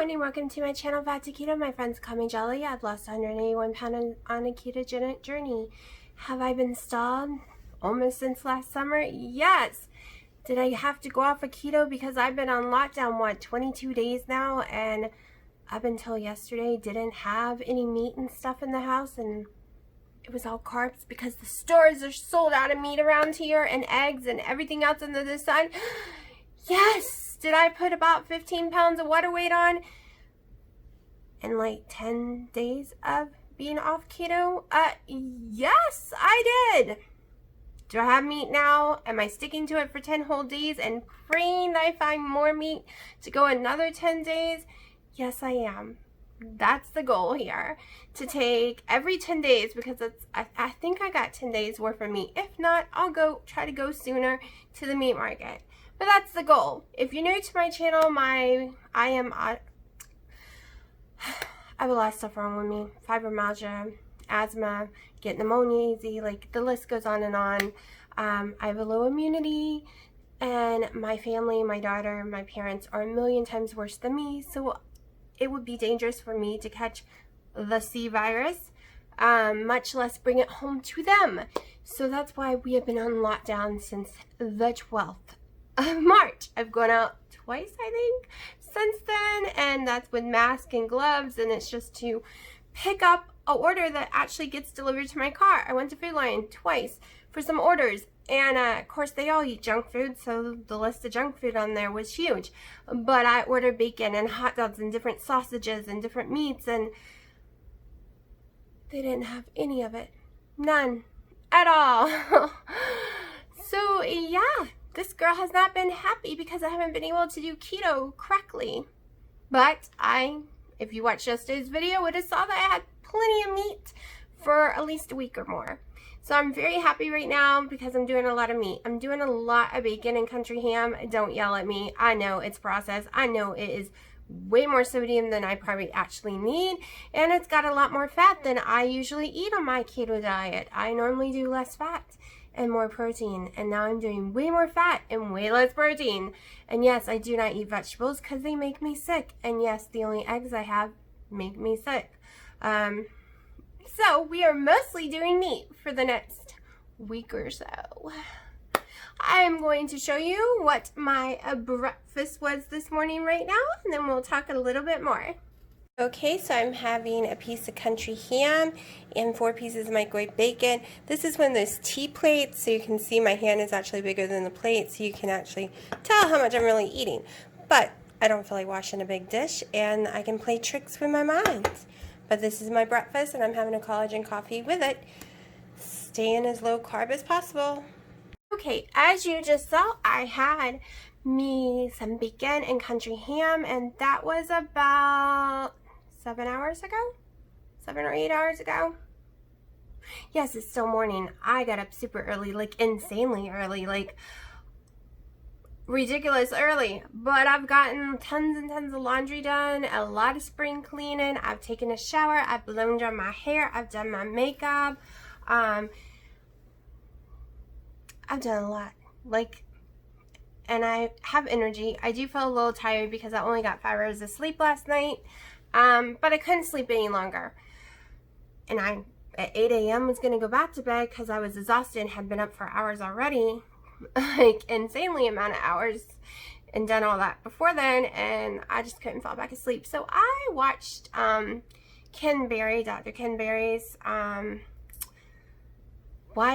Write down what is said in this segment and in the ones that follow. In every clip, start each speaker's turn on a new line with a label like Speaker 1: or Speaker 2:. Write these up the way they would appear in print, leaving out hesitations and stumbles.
Speaker 1: everyone, and welcome to my channel, Back to Keto. My friends call me Jelly. I've lost 181 pounds on a ketogenic journey. Have I been stalled almost since last summer? Yes. Did I have to go off of keto because I've been on lockdown, 22 days now, and up until yesterday didn't have any meat and stuff in the house, and it was all carbs because the stores are sold out of meat around here, and eggs and everything else under the sun. Yes. Did I put about 15 pounds of water weight on in like 10 days of being off keto? Yes, I did. Do I have meat now? Am I sticking to it for 10 whole days and praying that I find more meat to go another 10 days? Yes, I am. That's the goal here, to take every 10 days, because I think I got 10 days worth of meat. If not, I'll try to go sooner to the meat market. But that's the goal. If you're new to my channel, I have a lot of stuff wrong with me. Fibromyalgia, asthma, get pneumonia easy, like the list goes on and on. I have a low immunity, and my family, my daughter, my parents are a million times worse than me, so it would be dangerous for me to catch the C virus, much less bring it home to them. So that's why we have been on lockdown since the 12th of March. I've gone out twice, I think, since then, and that's with masks and gloves, and it's just to pick up an order that actually gets delivered to my car. I went to Food Lion twice for some orders, and of course they all eat junk food, so the list of junk food on there was huge. But I ordered bacon and hot dogs and different sausages and different meats, and they didn't have any of it. None at all. So yeah, this girl has not been happy because I haven't been able to do keto correctly. But if you watched yesterday's video, would have saw that I had plenty of meat for at least a week or more. So I'm very happy right now because I'm doing a lot of meat. I'm doing a lot of bacon and country ham. Don't yell at me. I know it's processed. I know it is way more sodium than I probably actually need, and it's got a lot more fat than I usually eat on my keto diet. I normally do less fat and more protein, and now I'm doing way more fat and way less protein. And yes, I do not eat vegetables because they make me sick, and yes, the only eggs I have make me sick. So we are mostly doing meat for the next week or so. I'm going to show you what my breakfast was this morning right now, and then we'll talk a little bit more. Okay, so I'm having a piece of country ham and 4 pieces of microwave bacon. This is one of those tea plates, so you can see my hand is actually bigger than the plate, so you can actually tell how much I'm really eating. But I don't feel like washing a big dish, and I can play tricks with my mind. But this is my breakfast, and I'm having a collagen coffee with it, staying as low carb as possible. Okay, as you just saw, I had me some bacon and country ham, and that was about 7 hours ago? 7 or 8 hours ago? Yes, it's still morning. I got up super early, like insanely early, like ridiculous early. But I've gotten tons and tons of laundry done, a lot of spring cleaning. I've taken a shower. I've blown dry my hair. I've done my makeup. I've done a lot. And I have energy. I do feel a little tired because I only got 5 hours of sleep last night. But I couldn't sleep any longer. And I, at 8 a.m. was going to go back to bed because I was exhausted and had been up for hours already. Like, insanely amount of hours. And done all that before then. And I just couldn't fall back asleep. So I watched Ken Berry, Dr. Ken Berry's Why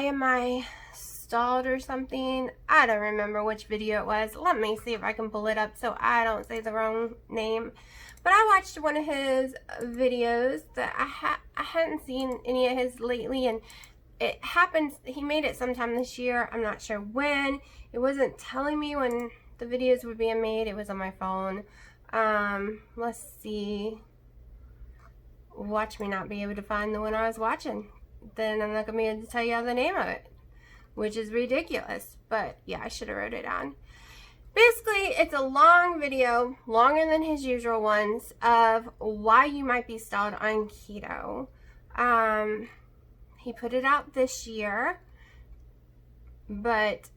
Speaker 1: Am I Stalled or something. I don't remember which video it was. Let me see if I can pull it up so I don't say the wrong name. But I watched one of his videos that I hadn't seen any of his lately, and it happened, he made it sometime this year. I'm not sure when. It wasn't telling me when the videos were being made. It was on my phone. Let's see. Watch me not be able to find the one I was watching. Then I'm not going to be able to tell you the name of it, which is ridiculous. But yeah, I should have wrote it down. Basically, it's a long video, longer than his usual ones, of why you might be stalled on keto. He put it out this year, but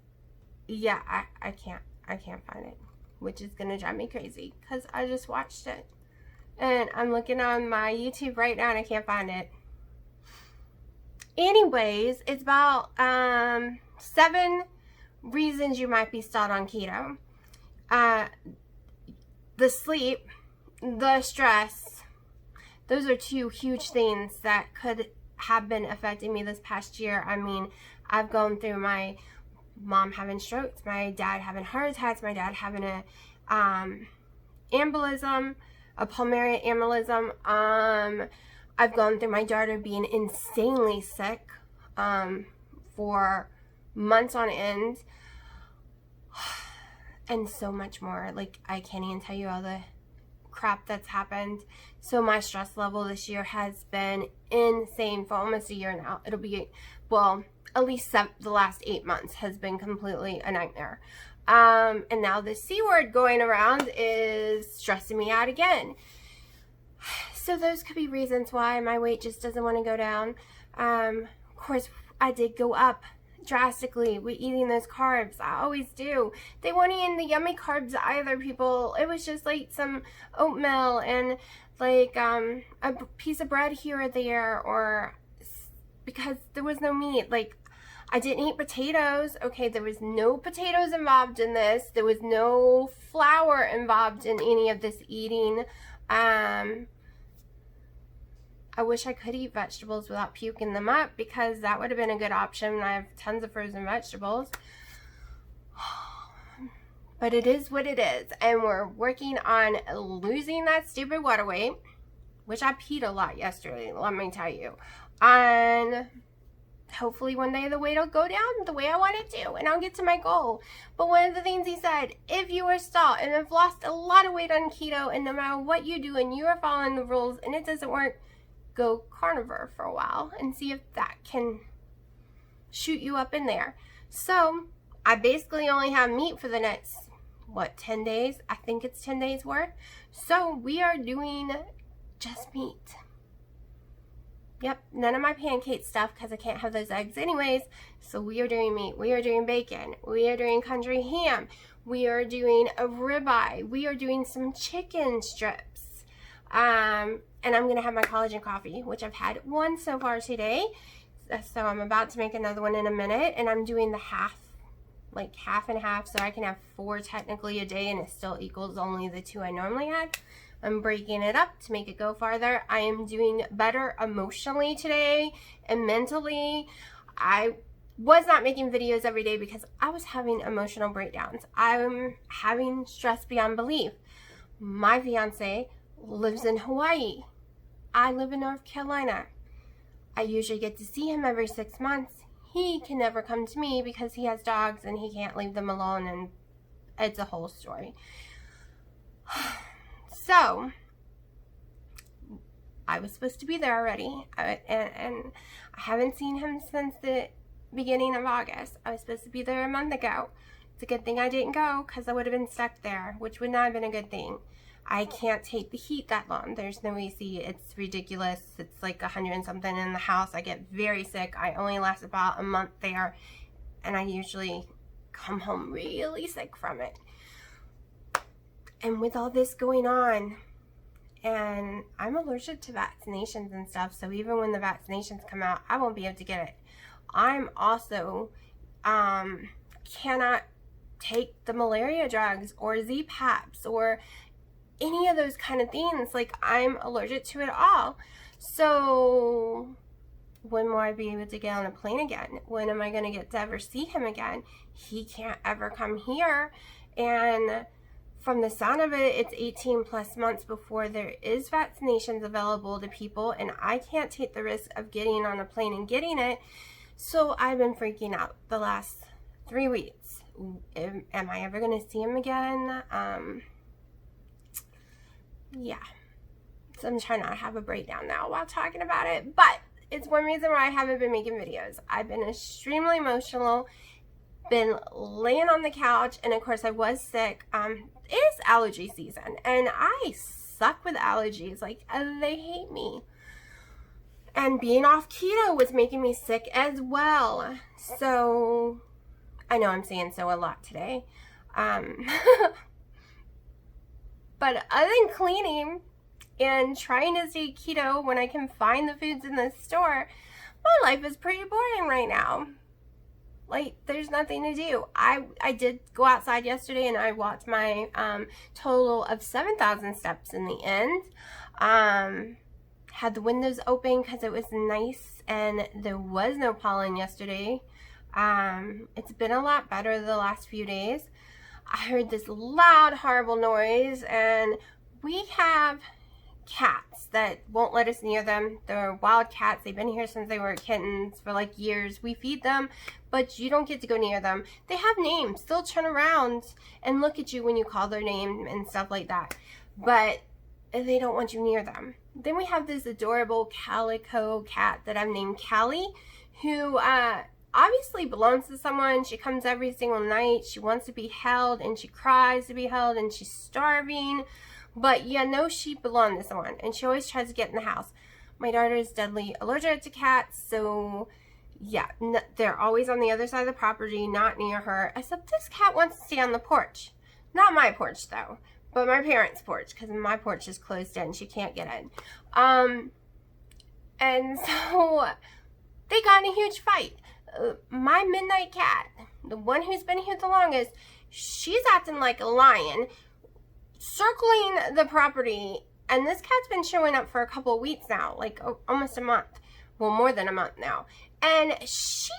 Speaker 1: yeah, I can't find it, which is gonna drive me crazy because I just watched it. And I'm looking on my YouTube right now and I can't find it. Anyways, it's about 7 reasons you might be stalled on keto. The sleep, the stress, those are 2 huge things that could have been affecting me this past year. I mean, I've gone through my mom having strokes, my dad having heart attacks, my dad having a embolism, a pulmonary embolism. I've gone through my daughter being insanely sick for months on end, and so much more. Like, I can't even tell you all the crap that's happened. So my stress level this year has been insane for almost a year now. It'll be, well, at least the last 8 months has been completely a nightmare. And now the C word going around is stressing me out again. So those could be reasons why my weight just doesn't want to go down. Of course, I did go up drastically with eating those carbs. I always do. They weren't even the yummy carbs either, people. It was just like some oatmeal and like a piece of bread here or there, or because there was no meat. Like, I didn't eat potatoes. Okay, there was no potatoes involved in this. There was no flour involved in any of this eating. I wish I could eat vegetables without puking them up, because that would have been a good option. I have tons of frozen vegetables. But it is what it is. And we're working on losing that stupid water weight, which I peed a lot yesterday, let me tell you. And hopefully one day the weight will go down the way I want it to, and I'll get to my goal. But one of the things he said, if you are stalled and have lost a lot of weight on keto, and no matter what you do and you are following the rules and it doesn't work, go carnivore for a while and see if that can shoot you up in there. So I basically only have meat for the next, 10 days? I think it's 10 days worth. So we are doing just meat. Yep, none of my pancake stuff, because I can't have those eggs anyways. So we are doing meat. We are doing bacon. We are doing country ham. We are doing a ribeye. We are doing some chicken strips. And I'm going to have my collagen coffee, which I've had one so far today. So I'm about to make another one in a minute. And I'm doing the half and half, so I can have 4 technically a day, and it still equals only the 2 I normally had. I'm breaking it up to make it go farther. I am doing better emotionally today and mentally. I was not making videos every day because I was having emotional breakdowns. I'm having stress beyond belief. My fiance lives in Hawaii. I live in North Carolina. I usually get to see him every 6 months. He can never come to me because he has dogs and he can't leave them alone, and it's a whole story. So I was supposed to be there already, and I haven't seen him since the beginning of August. I was supposed to be there a month ago. It's a good thing I didn't go, because I would have been stuck there, which would not have been a good thing. I can't take the heat that long. There's no AC. It's ridiculous. It's like 100 and something in the house. I get very sick. I only last about a month there, and I usually come home really sick from it. And with all this going on, and I'm allergic to vaccinations and stuff, so even when the vaccinations come out, I won't be able to get it. I'm also cannot take the malaria drugs or Z-Paps or any of those kind of things. Like, I'm allergic to it all. So when will I be able to get on a plane again? When am I going to get to ever see him again? He can't ever come here. And from the sound of it, it's 18 plus months before there is vaccinations available to people, and I can't take the risk of getting on a plane and getting it. So I've been freaking out the last 3 weeks. Am I ever going to see him again? Yeah. So I'm trying not to have a breakdown now while talking about it, but it's one reason why I haven't been making videos. I've been extremely emotional, been laying on the couch, and of course I was sick. It is allergy season, and I suck with allergies. Like, they hate me. And being off keto was making me sick as well. So I know I'm saying so a lot today. But other than cleaning and trying to stay keto when I can find the foods in the store, my life is pretty boring right now. Like, there's nothing to do. I did go outside yesterday and I walked my total of 7,000 steps in the end. Had the windows open because it was nice and there was no pollen yesterday. It's been a lot better the last few days. I heard this loud, horrible noise, and we have cats that won't let us near them. They're wild cats. They've been here since they were kittens for like years. We feed them, but you don't get to go near them. They have names. They'll turn around and look at you when you call their name and stuff like that, but they don't want you near them. Then we have this adorable calico cat that I've named Callie, who obviously belongs to someone. She comes every single night. She wants to be held and she cries to be held and she's starving. But yeah, no, she belonged to someone and she always tries to get in the house. My daughter is deadly allergic to cats, so yeah, they're always on the other side of the property, not near her, except this cat wants to stay on the porch. Not my porch though, but my parents' porch, because my porch is closed in. She can't get in. And so they got in a huge fight. My midnight cat, the one who's been here the longest, she's acting like a lion, circling the property, and this cat's been showing up for a couple of weeks now, like almost a month, well, more than a month now, and she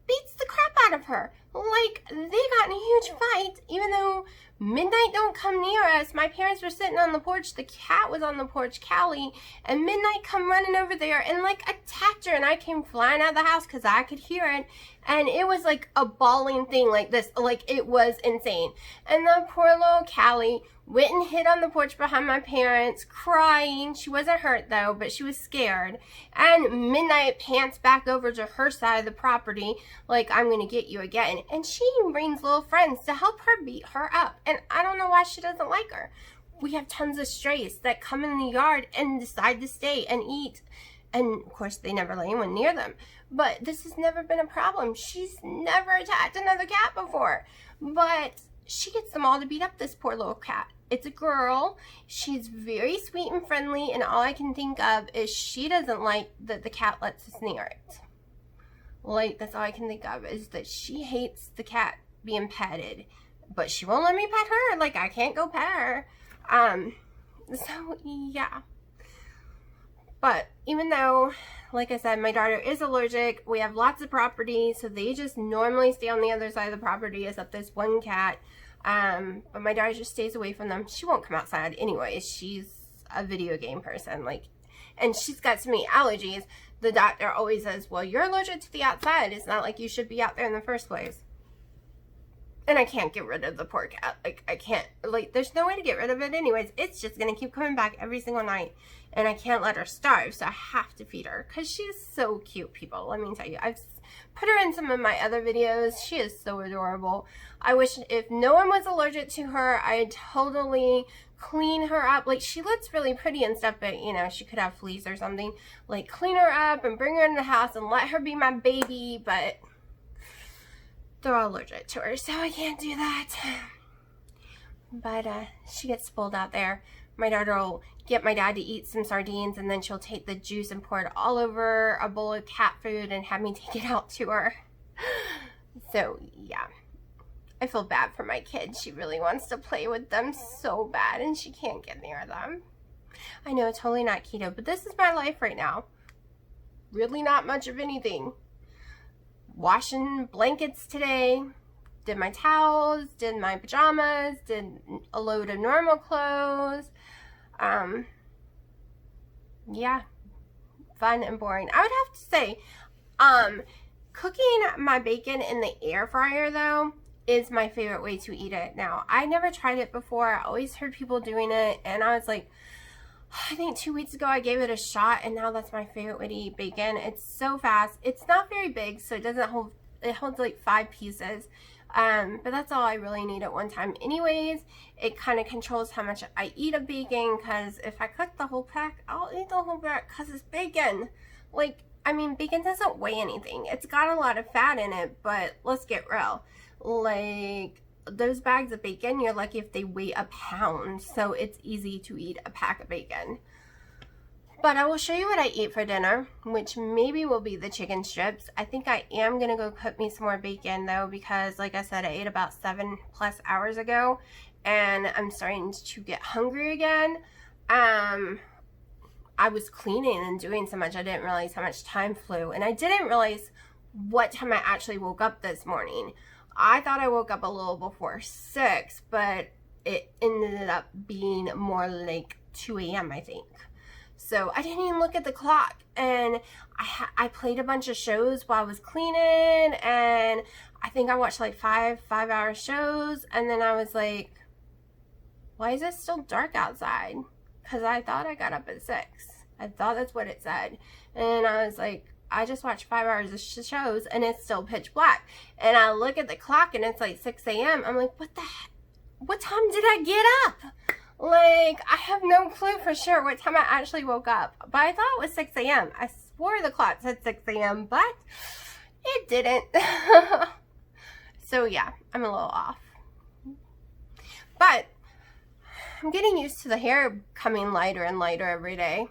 Speaker 1: beats the crap out of her. Like, they got in a huge fight, even though Midnight don't come near us. My parents were sitting on the porch, the cat was on the porch, Callie, and Midnight come running over there and like attacked her, and I came flying out of the house because I could hear it, and it was like a bawling thing like this, like it was insane. And the poor little Callie went and hid on the porch behind my parents, crying. She wasn't hurt though, but she was scared. And Midnight pants back over to her side of the property, like, I'm gonna get you again. And she brings little friends to help her beat her up. And I don't know why she doesn't like her. We have tons of strays that come in the yard and decide to stay and eat. And of course, they never let anyone near them. But this has never been a problem. She's never attacked another cat before. But she gets them all to beat up this poor little cat. It's a girl. She's very sweet and friendly, and all I can think of is she doesn't like that the cat lets us near it. Like, that's all I can think of, is that she hates the cat being petted, but she won't let me pet her. Like, I can't go pet her. So yeah. But even though, like I said, my daughter is allergic, we have lots of property, so they just normally stay on the other side of the property, except this one cat. But my daughter just stays away from them. She won't come outside anyways. She's a video game person, like, and she's got so many allergies. The doctor always says, well, you're allergic to the outside. It's not like you should be out there in the first place. And I can't get rid of the poor cat. Like, I can't, like, there's no way to get rid of it anyways. It's just going to keep coming back every single night. And I can't let her starve, so I have to feed her. Because she's so cute, people. Let me tell you. I've put her in some of my other videos. She is so adorable. I wish if no one was allergic to her, I'd totally clean her up. Like, she looks really pretty and stuff, but, you know, she could have fleas or something. Like, clean her up and bring her into the house and let her be my baby, but they're all allergic to her, so I can't do that. But she gets spoiled out there. My daughter will get my dad to eat some sardines, and then she'll take the juice and pour it all over a bowl of cat food and have me take it out to her. So yeah, I feel bad for my kid. She really wants to play with them so bad, and she can't get near them. I know, totally not keto, but this is my life right now. Really not much of anything. Washing blankets today, did my towels, did my pajamas, did a load of normal clothes. Yeah, fun and boring. I would have to say, cooking my bacon in the air fryer though is my favorite way to eat it now. I never tried it before. I always heard people doing it, and I was like, I think 2 weeks ago I gave it a shot, and now that's my favorite way to eat bacon. It's so fast. It's not very big, so it doesn't hold, it holds like 5 pieces. But that's all I really need at one time anyways. It kind of controls how much I eat of bacon, because if I cook the whole pack, I'll eat the whole pack because it's bacon. Like, I mean, bacon doesn't weigh anything. It's got a lot of fat in it, but let's get real. Like, those bags of bacon, you're lucky if they weigh a pound, so it's easy to eat a pack of bacon. But I will show you what I eat for dinner, which maybe will be the chicken strips. I think I am going to go cook me some more bacon though, because like I said, I ate about 7+ hours ago and I'm starting to get hungry again. I was cleaning and doing so much, I didn't realize how much time flew, and I didn't realize what time I actually woke up this morning. I thought I woke up a little before 6, but it ended up being more like 2 a.m. I think. So I didn't even look at the clock, and I played a bunch of shows while I was cleaning, and I think I watched like five-hour shows, and then I was like, why is it still dark outside? Because I thought I got up at 6. I thought that's what it said. And I was like, I just watched 5 hours of shows and it's still pitch black. And I look at the clock and it's like 6 a.m. I'm like, what the heck? What time did I get up? Like, I have no clue for sure what time I actually woke up. But I thought it was 6 a.m. I swore the clock said 6 a.m., but it didn't. So yeah, I'm a little off. But I'm getting used to the hair coming lighter and lighter every day.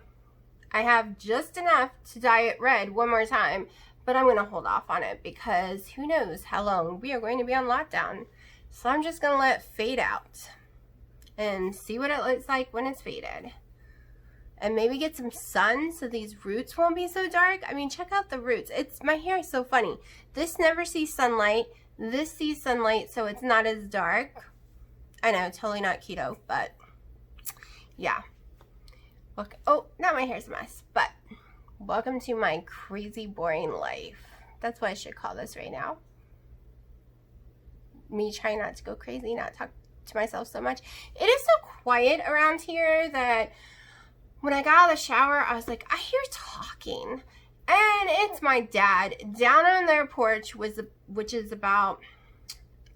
Speaker 1: I have just enough to dye it red one more time, but I'm going to hold off on it because who knows how long we are going to be on lockdown. So I'm just going to let it fade out and see what it looks like when it's faded. And maybe get some sun so these roots won't be so dark. I mean, check out the roots. My hair is so funny. This never sees sunlight. This sees sunlight, so it's not as dark. I know, totally not keto, but yeah. Look, oh, now my hair's a mess, but welcome to my crazy, boring life. That's what I should call this right now. Me trying not to go crazy, not talk to myself so much. It is so quiet around here that when I got out of the shower, I was like, I hear talking. And it's my dad down on their porch, which is about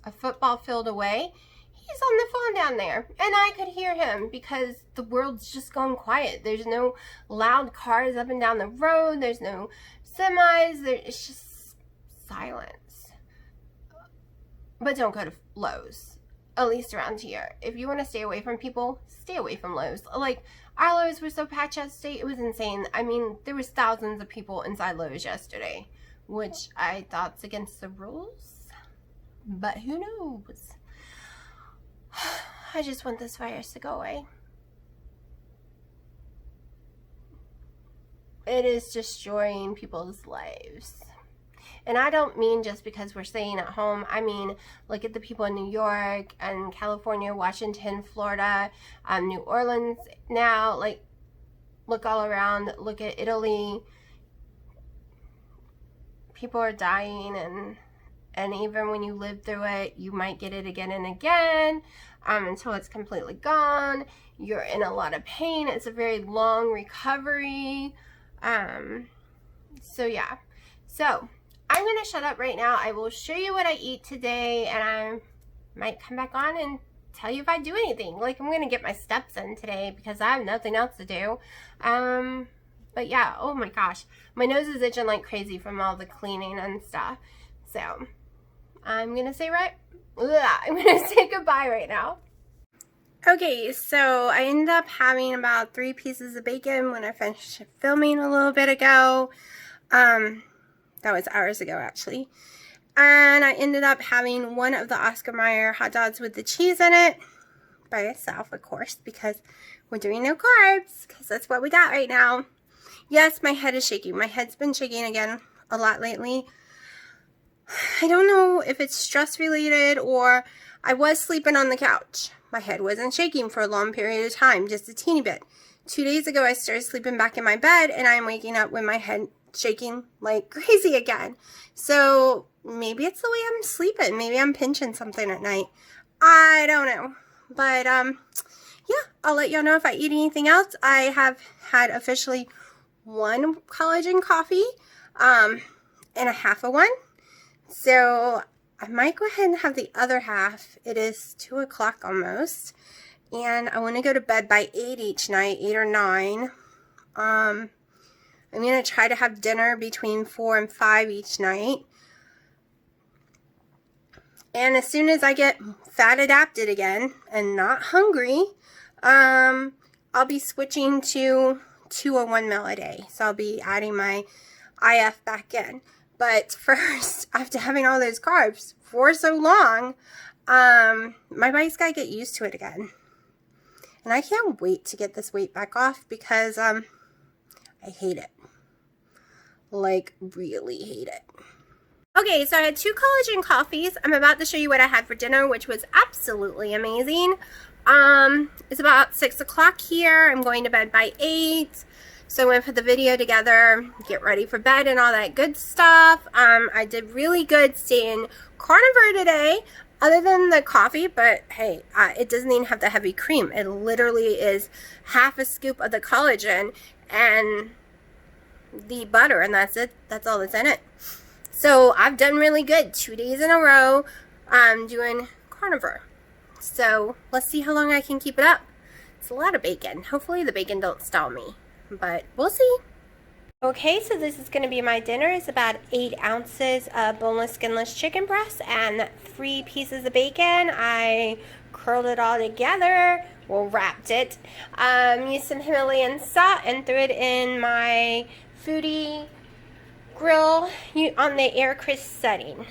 Speaker 1: a football field away. He's on the phone down there, and I could hear him because the world's just gone quiet. There's no loud cars up and down the road. There's no semis. It's just silence. But don't go to Lowe's, at least around here. If you want to stay away from people, stay away from Lowe's. Like, our Lowe's was so packed yesterday, it was insane. I mean, there was thousands of people inside Lowe's yesterday, which I thought's against the rules, but who knows? I just want this virus to go away. It is destroying people's lives. And I don't mean just because we're staying at home. I mean, look at the people in New York and California, Washington, Florida, New Orleans now. Like, look all around. Look at Italy. People are dying, and even when you live through it, you might get it again and again until it's completely gone. You're in a lot of pain. It's a very long recovery. So yeah. So I'm going to shut up right now. I will show you what I eat today, and I might come back on and tell you if I do anything. Like, I'm going to get my steps in today because I have nothing else to do. But yeah, oh my gosh. My nose is itching like crazy from all the cleaning and stuff. So I'm going to say I'm going to say goodbye right now. Okay, so I ended up having about 3 pieces of bacon when I finished filming a little bit ago. That was hours ago, actually. And I ended up having one of the Oscar Mayer hot dogs with the cheese in it. By itself, of course, because we're doing no carbs. Because that's what we got right now. Yes, my head is shaking. My head's been shaking again a lot lately. I don't know if it's stress related or I was sleeping on the couch. My head wasn't shaking for a long period of time, just a teeny bit. 2 days ago, I started sleeping back in my bed, and I'm waking up with my head shaking like crazy again. So maybe it's the way I'm sleeping. Maybe I'm pinching something at night. I don't know. But yeah, I'll let y'all know if I eat anything else. I have had officially 1 collagen coffee and a half of one. So I might go ahead and have the other half. It is 2 o'clock almost. And I want to go to bed by 8 each night, 8 or 9. I'm going to try to have dinner between 4 and 5 each night. And as soon as I get fat adapted again and not hungry, I'll be switching to 201 ml a day. So I'll be adding my IF back in. But first, after having all those carbs for so long, my body's got to get used to it again. And I can't wait to get this weight back off because I hate it. Like, really hate it. Okay, so I had 2 collagen coffees. I'm about to show you what I had for dinner, which was absolutely amazing. It's about 6 o'clock here. I'm going to bed by 8. So I'm going to put the video together, get ready for bed and all that good stuff. I did really good staying carnivore today, other than the coffee, but hey, it doesn't even have the heavy cream. It literally is half a scoop of the collagen and the butter, and that's it. That's all that's in it. So I've done really good 2 days in a row doing carnivore. So let's see how long I can keep it up. It's a lot of bacon. Hopefully the bacon don't stall me, but we'll see. Okay, so this is going to be my dinner. It's about 8 ounces of boneless, skinless chicken breast and 3 pieces of bacon. I curled it all together, well, wrapped it, used some Himalayan salt and threw it in my foodie grill on the air crisp setting.